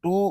2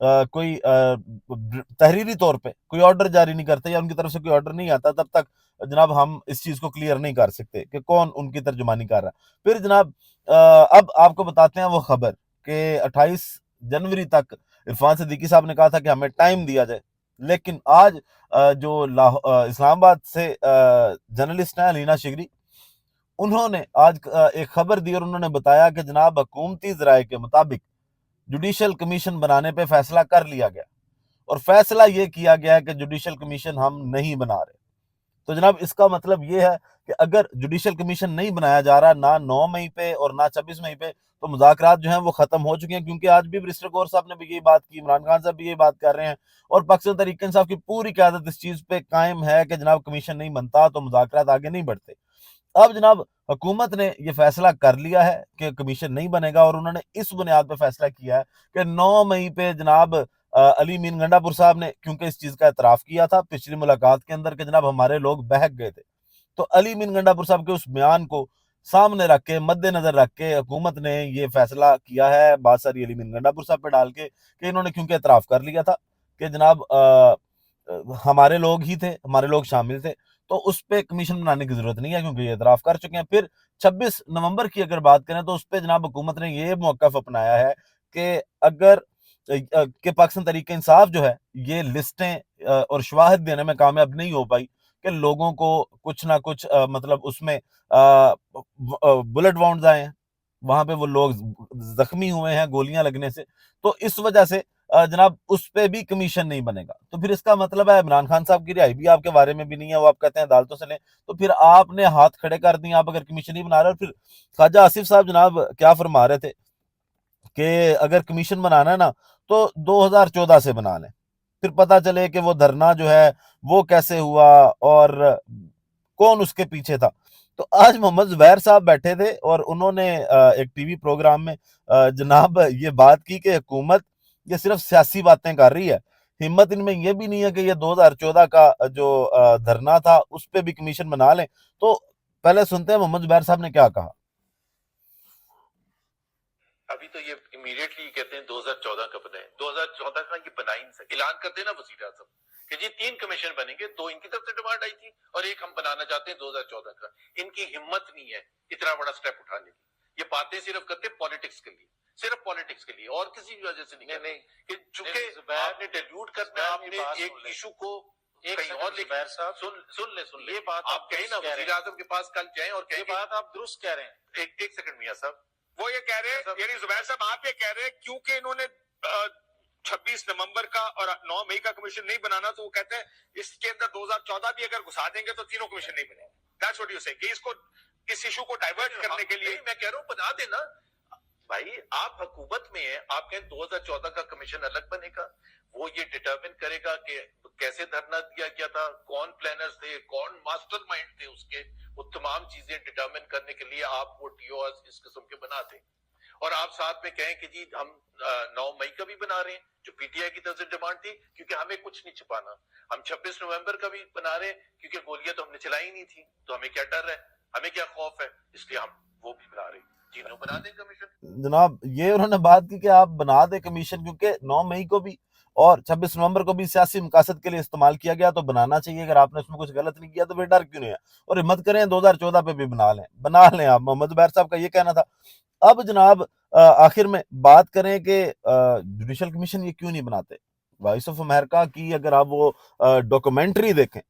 کوئی تحریری طور پہ کوئی آرڈر جاری نہیں کرتے یا ان کی طرف سے کوئی آرڈر نہیں آتا، تب تک جناب ہم اس چیز کو کلیئر نہیں کر سکتے کہ کون ان کی ترجمانی کر رہا ہے۔ پھر جناب اب آپ کو بتاتے ہیں وہ خبر کہ 28 جنوری تک عرفان صدیقی صاحب نے کہا تھا کہ ہمیں ٹائم دیا جائے، لیکن آج جو اسلام آباد سے جرنلسٹ ہیں علینا شگری، انہوں نے آج ایک خبر دی اور انہوں نے بتایا کہ جناب حکومتی ذرائع کے مطابق جوڈیشل کمیشن بنانے پہ فیصلہ کر لیا گیا، اور فیصلہ یہ کیا گیا ہے کہ جوڈیشل کمیشن ہم نہیں بنا رہے۔ تو جناب اس کا مطلب یہ ہے کہ اگر جوڈیشل کمیشن نہیں بنایا جا رہا، نہ 9 مئی پہ اور نہ 26 مئی پہ، تو مذاکرات جو ہیں وہ ختم ہو چکے ہیں، کیونکہ آج بھی برسٹر گور صاحب نے بھی یہی بات کی، عمران خان صاحب بھی یہی بات کر رہے ہیں، اور پاکستان تحریک انصاف کی پوری قیادت اس چیز پہ قائم ہے کہ جناب کمیشن نہیں بنتا تو مذاکرات آگے نہیں بڑھتے۔ اب جناب حکومت نے یہ فیصلہ کر لیا ہے کہ کمیشن نہیں بنے گا، اور انہوں نے اس بنیاد پہ فیصلہ کیا ہے کہ 9 مئی پہ جناب علی مین گنڈا پور صاحب نے کیونکہ اس چیز کا اعتراف کیا تھا پچھلی ملاقات کے اندر کہ جناب ہمارے لوگ بہک گئے تھے، تو علی مین گنڈا پور صاحب کے اس بیان کو سامنے رکھ کے، مد نظر رکھ کے، حکومت نے یہ فیصلہ کیا ہے بات ساری علی مین گنڈا پور صاحب پہ ڈال کے کہ انہوں نے کیونکہ اعتراف کر لیا تھا کہ جناب ہمارے لوگ ہی تھے، ہمارے لوگ شامل تھے، تو اس پہ کمیشن بنانے کی ضرورت نہیں ہے کیونکہ یہ اعتراف کر چکے ہیں۔ پھر 26 نومبر کی اگر بات کریں تو اس پہ جناب حکومت نے یہ موقف اپنایا ہے کہ اگر کہ پاکستان تحریک انصاف جو ہے یہ لسٹیں اور شواہد دینے میں کامیاب نہیں ہو پائی کہ لوگوں کو کچھ نہ کچھ مطلب اس میں بلٹ واؤنڈز آئے ہیں، وہاں پہ وہ لوگ زخمی ہوئے ہیں گولیاں لگنے سے، تو اس وجہ سے جناب اس پہ بھی کمیشن نہیں بنے گا۔ تو پھر اس کا مطلب ہے عمران خان صاحب کی رہائی بھی آپ کے بارے میں بھی نہیں ہے، وہ آپ کہتے ہیں عدالتوں سے لیں، تو پھر آپ نے ہاتھ کھڑے کر دیے آپ اگر کمیشن نہیں بنا رہے۔ اور پھر خواجہ آصف صاحب جناب کیا فرما رہے تھے کہ اگر کمیشن بنانا ہے نا تو 2014 سے بنا لیں، پھر پتہ چلے کہ وہ دھرنا جو ہے وہ کیسے ہوا اور کون اس کے پیچھے تھا۔ تو آج محمد زبیر صاحب بیٹھے تھے اور انہوں نے ایک ٹی وی پروگرام میں جناب یہ بات کی کہ حکومت یہ صرف سیاسی باتیں کر رہی ہے، ہمت ان میں یہ بھی نہیں ہے کہ یہ 2014 کا جو دھرنا تھا اس پہ بھی کمیشن بنا لیں۔ تو پہلے سنتے ہیں محمد زبیر صاحب نے کیا کہا۔ ابھی تو یہ امیڈیٹلی کہتے ہیں 2014 کا بنائیں، 2014 کا یہ بنا ہی نہیں سکے، اعلان کر دینا وزیر اعظم کہ جی 3 کمیشن بنیں گے، 2 ان کی طرف سے ڈیمانڈ آئی تھی اور ایک ہم بنانا چاہتے ہیں 2014 کا۔ ان کی ہمت نہیں ہے اتنا بڑا سٹیپ اٹھانے کی، یہ باتیں صرف کرتے پالیٹکس کے لیے، صرف پالیٹکس کے لیے اور کسی بھی وجہ سے نہیں، کہ چونکہ آپ نے ڈیلیوٹ کرنا، آپ نے ایک ایشو کو کہیں اور سن لیں یہ بات آپ کہیں نا وزیر اعظم کے پاس کل جائیں اور کہیں بات آپ درست کہہ رہے ہیں۔ ایک سیکنڈ میاں صاحب، وہ یہ کہہ رہے ہیں، یعنی زبیر صاحب آپ یہ کہہ رہے ہیں کیونکہ انہوں نے 26 نومبر کا اور 9 مئی کا کمیشن نہیں بنانا تو وہ کہتے ہیں اس کے اندر 2014 بھی اگر گھسا دیں گے تو تینوں کمیشن نہیں بنے۔ That's what you say کہ اس کو اس ایشو کو ڈائیورٹ کرنے کے لیے میں کہہ رہا ہوں بنا دینا بھائی، آپ حکومت میں ہیں، آپ کہیں 2014 کا کمیشن الگ بنے گا، وہ یہ ڈٹرمن کرے گا کہ کیسے دھرنا دیا گیا تھا، کون پلانرز تھے، کون ماسٹر مائنڈ تھے اس کے، وہ تمام چیزیں ڈٹرمن کرنے کے لیے آپ وہ ٹی او اس قسم کے بناتے، اور آپ ساتھ میں کہیں کہ جی ہم 9 مئی کا بھی بنا رہے ہیں جو پی ٹی آئی کی طرف سے ڈیمانڈ تھی، کیونکہ ہمیں کچھ نہیں چھپانا، ہم 26 نومبر کا بھی بنا رہے ہیں کیونکہ گولیاں تو ہم نے چلائی نہیں تھی، تو ہمیں کیا ڈر ہے، ہمیں کیا خوف ہے، اس لیے ہم وہ بھی بنا رہے ہیں، تینوں بنا دیں کمیشن۔ جناب یہ انہوں نے بات کی کہ آپ بنا دیں کمیشن، کیونکہ 9 مئی کو بھی اور 26 نومبر کو بھی سیاسی مقاصد کے لیے استعمال کیا گیا، تو بنانا چاہیے، اگر آپ نے اس میں کچھ غلط نہیں کیا تو پھر ڈر کیوں نہیں ہے، اور ہمت کریں 2014 پہ بھی بنا لیں آپ۔ محمد زبیر صاحب کا یہ کہنا تھا۔ اب جناب آخر میں بات کریں کہ جوڈیشل کمیشن یہ کیوں نہیں بناتے۔ وائس آف امریکہ کی اگر آپ وہ ڈاکومنٹری دیکھیں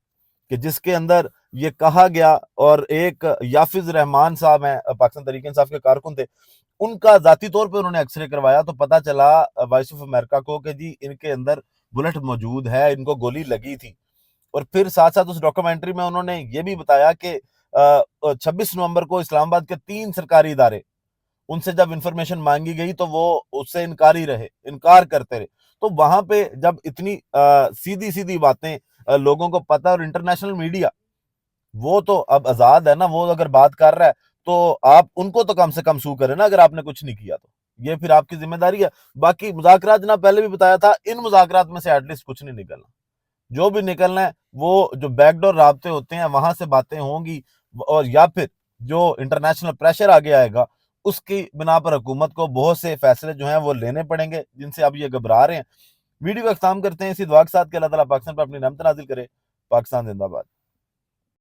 کہ جس کے اندر یہ کہا گیا، اور ایک یافز رحمان صاحب ہیں پاکستان تحریک انصاف کے کارکن تھے، ان کا ذاتی طور پہ انہوں نے ایکس رے کروایا تو پتا چلا وائس آف امریکہ کو کہ جی ان کے اندر بلٹ موجود ہے، ان کو گولی لگی تھی۔ اور پھر ساتھ ساتھ اس ڈاکومنٹری میں انہوں نے یہ بھی بتایا کہ 26 نومبر کو اسلام آباد کے 3 سرکاری ادارے، ان سے جب انفارمیشن مانگی گئی تو وہ اس سے انکار کرتے رہے۔ تو وہاں پہ جب اتنی سیدھی سیدھی باتیں لوگوں کو پتہ، اور انٹرنیشنل میڈیا وہ تو اب آزاد ہے نا، وہ اگر بات کر رہا ہے تو آپ ان کو تو کم سے کم سو کریں نا، اگر آپ نے کچھ نہیں کیا تو یہ پھر آپ کی ذمہ داری ہے۔ باقی مذاکرات جناب پہلے بھی بتایا تھا، ان مذاکرات میں سے ایٹ لیسٹ کچھ نہیں نکلنا، جو بھی نکلنا ہے وہ جو بیک ڈور رابطے ہوتے ہیں وہاں سے باتیں ہوں گی، اور یا پھر جو انٹرنیشنل پریشر آگے آئے گا اس کی بنا پر حکومت کو بہت سے فیصلے جو ہیں وہ لینے پڑیں گے جن سے اب یہ گھبرا رہے ہیں۔ ویڈیو کا اختتام کرتے ہیں اسی دعا کے ساتھ کہ اللہ تعالیٰ پاکستان پر اپنی رحمت نازل کرے۔ پاکستان زندہ باد۔